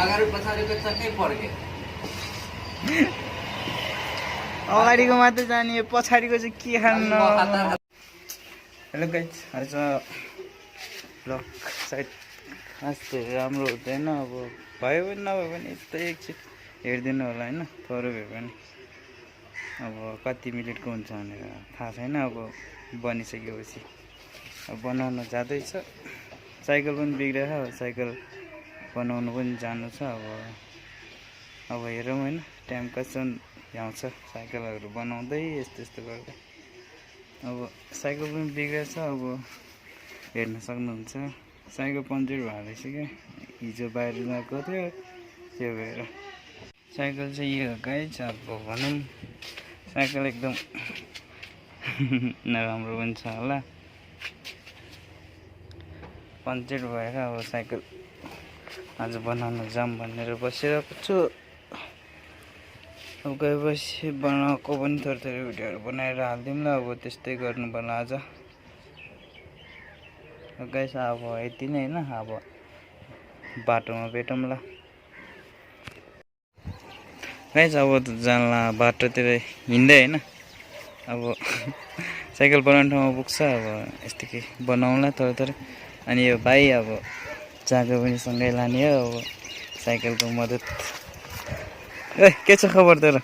अगाडि पछाडिको चक्कै फर्के अगाडिको मात्रै जाने पछाडिको चाहिँ के खान्न। हेलो गाइस, आज ब्लग सायद खास राम्रो हुँदैन, अब भयो पनि नभए पनि यस्तै एकछिन हेरिदिनु होला होइन। थोरै भए पनि अब कति मिनटको हुन्छ भनेर थाहा छैन। अब बनिसकेपछि अब बनाउन जाँदैछ। साइकल पनि बिग्रेछ, साइकल बनाउनु पनि जानु छ। अब हेरौँ होइन, टाइम कतिसम्म भ्याउँछ साइकलहरू बनाउँदै यस्तो यस्तो गर्दै। अब साइकल पनि बिग्रेछ, अब हेर्न सक्नुहुन्छ साइकल पङ्चर भएको रहेछ क्या। हिजो बाहिर गएको थियो, त्यो भएर साइकल चाहिँ यो गाइस। अब भनौँ साइकल एकदम नराम्रो पनि छ होला, पङ्चर भएर। अब साइकल आज बनाउन जाऊँ भनेर बसिरहेको छु। अब गएपछि बनाएको पनि थोरै थोरै भिडियोहरू बनाएर हालिदिउँला। अब त्यस्तै गर्नु पर्ला आज गाइस। अब यति नै होइन, अब बाटोमा भेटौँला गाइस। अब त जानला बाटोतिर हिँड्दै होइन, अब साइकल बनाउने ठाउँमा पुग्छ। अब यस्तो के बनाउँला थोरै थोरै। अनि यो भाइ अब चाको पनि सँगै लाने हो, अब साइकलको मद्दत। ए के छ खबर तेरो?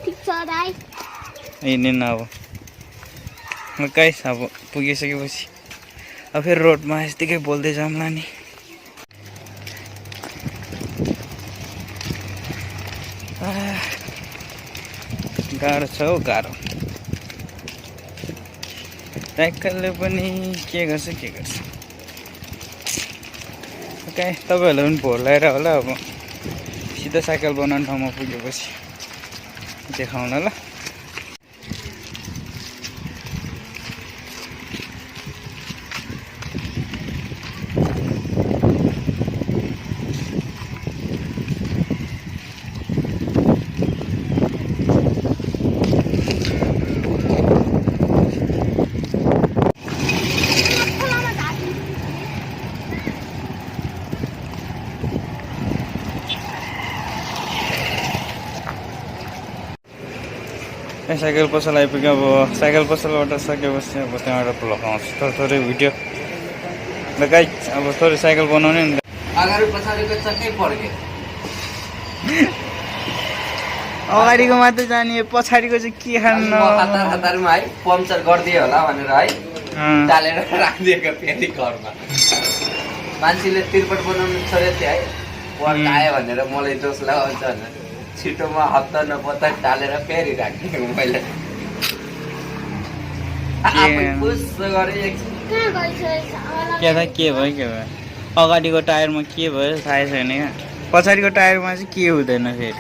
ठीक छ दाइ। हिँड्दैन अब गाइस। अब पुगिसकेपछि अब फेरि रोडमा यतिकै बोल्दै जाउँला नि। गाह्रो छ हौ, गाह्रो। साइकलले पनि के गर्छ के गर्छ। ओके, तपाईँहरूलाई पनि भोर लगाएर होला। अब सिधा साइकल बनाउने ठाउँमा पुगेपछि देखाउँला ल। साइकल पसल आइपुग्यो। अब साइकल पसलबाट सकेपछि अब त्यहाँबाट ब्लग आउँछ थोरै भिडियो ल गाइस। अब थोरै साइकल बनाउने नि। अगाडि पछाडिको चक्कै फर्के अगाडिको मात्रै जाने पछाडिको चाहिँ के खान्न। हतारमा है पम्चर गरिदियो होला भनेर है टालेर राखिदिएको फेरि घरमा। मान्छेले तिरपट बनाउनु छोडेको थियो है, वर्क आयो भनेर मलाई जोस लगाउँछ भनेर छिटोमा हप्ता नपत्ता टालेर फेरि राखिदिएको मैले। के भयो के भयो अगाडिको टायरमा के भयो थाहै छैन क्या। पछाडिको टायरमा चाहिँ के हुँदैन फेरि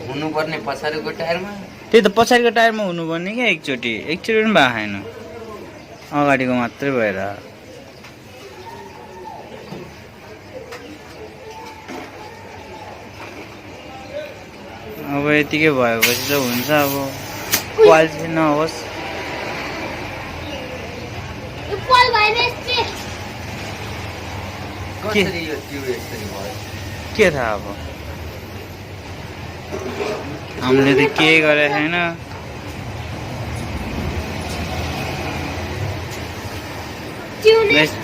हुनुपर्ने पछाडिको टायरमा। त्यही त पछाडिको टायरमा हुनुपर्ने क्या। एकचोटि पनि भएको छैन, अगाडिको मात्रै भएर। अब यतिकै भएपछि त हुन्छ। अब क्वालिटी नहोस् के थाहा। अब हामीले त के गरेको छैन।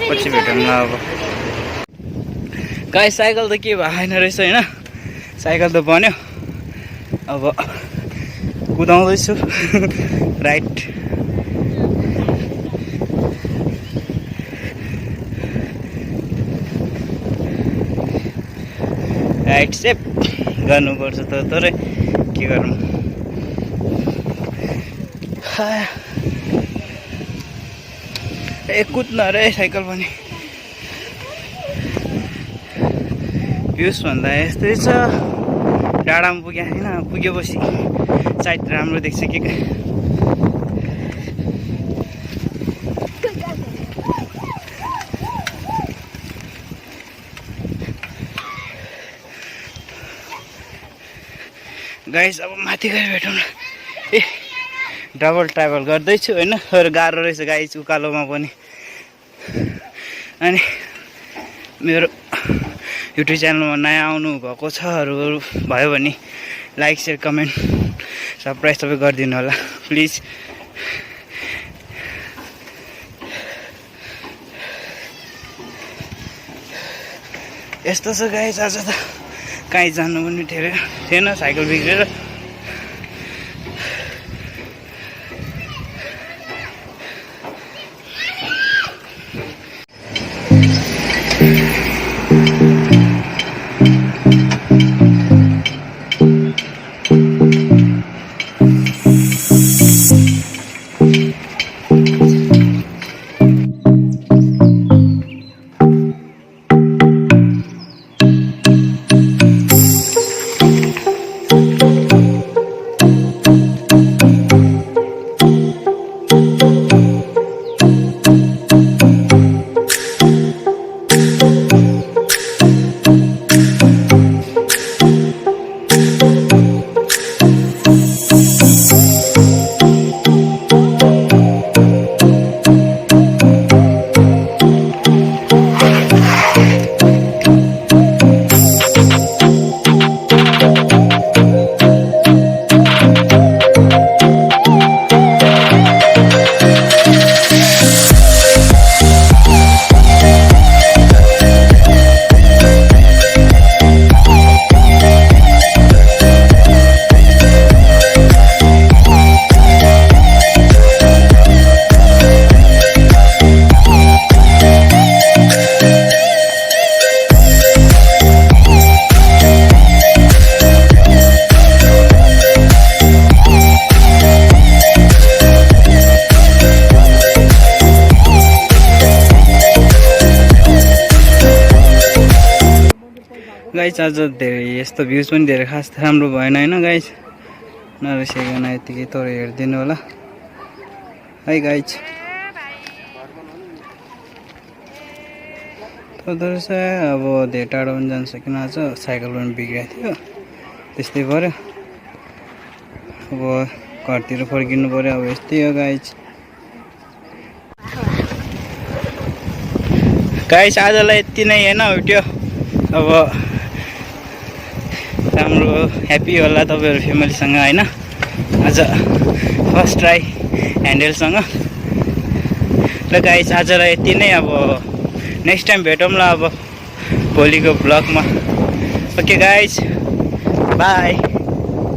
पछि भेटौँला। अब गाइस साइकल त के भएको छैन रहेछ होइन, साइकल त बन्यो। अब कुदाउँदैछु राइट। राइट सेप गर्नुपर्छ त थोरै, के गरौँ। ए कुद्न रे साइकल पनि भ्युस भन्दा यस्तै छ। डाँडामा पुगेको छैन, पुगेपछि साइड राम्रो देख्छ के। गाइस अब माथि गएर भेटौँ न। ए डबल ट्राभल गर्दैछु होइन, तर गाह्रो रहेछ गाइस उकालोमा पनि। अनि मेरो युट्युब च्यानलमा नयाँ आउनु भएको छहरू भयो भने लाइक सेयर कमेन्ट सब्सक्राइब सबै गरिदिनु होला प्लिज। यस्तो छ गाइस, आज त कहीँ जानु पनि थिएन, साइकल बिग्रेर। गाइस आज धेरै यस्तो भ्युज पनि धेरै खास राम्रो भएन हैन गाइस, नरिसाइकन यतिकै तर हेरिदिनु होला है गाइस। रहेछ अब धेरै टाढो पनि जान सकिन, आज साइकल पनि बिग्रेको थियो त्यस्तै पर्यो। अब घरतिर फर्किनु पर्यो, अब यस्तै हो गाइस। गाइस आजलाई यति नै हैन भिडियो, अब राम्रो ह्याप्पी होला तपाईँहरू फ्यामिलीसँग हैन। आज फर्स्ट ट्राई ह्यान्डलसँग। ल गाइस आजलाई यति नै, अब नेक्स्ट टाइम भेटौँला अब भोलिको ब्लगमा। Okay guys, by.